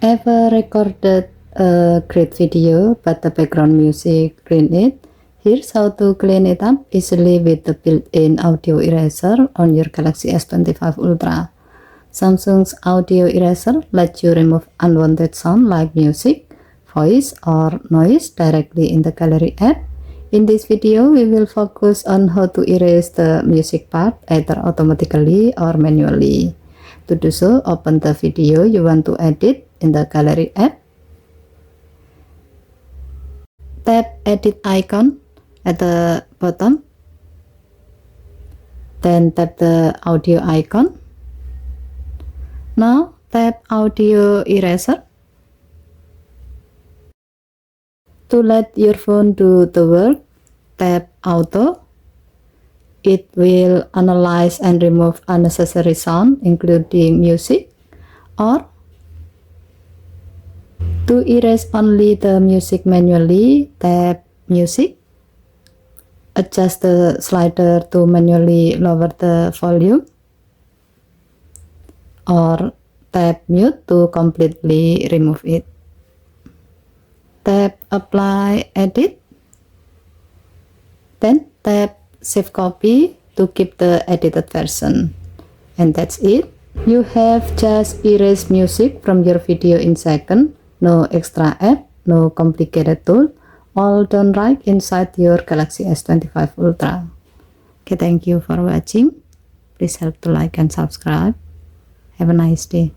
Ever recorded a great video but the background music ruined it? Here's how to clean it up easily with the built-in audio eraser on your Galaxy S25 Ultra. Samsung's audio eraser lets you remove unwanted sound like music, voice, or noise directly in the gallery app. In this video, we will focus on how to erase the music part either automatically or manually. To do so, open the video you want to edit in the gallery app. Tap edit icon at the bottom. Then tap the audio icon. Now tap audio eraser. To let your phone do the work, tap auto. It will analyze and remove unnecessary sound, including music. Or to erase only the music manually, tap music. Adjust the slider to manually lower the volume. Or tap mute to completely remove it. Tap apply edit. Then tap save copy to keep the edited version. And that's it. You have just erased music from your video in seconds. No extra app, no complicated tool, all done right inside your Galaxy S25 Ultra. Okay, thank you for watching. Please help to like and subscribe. Have a nice day.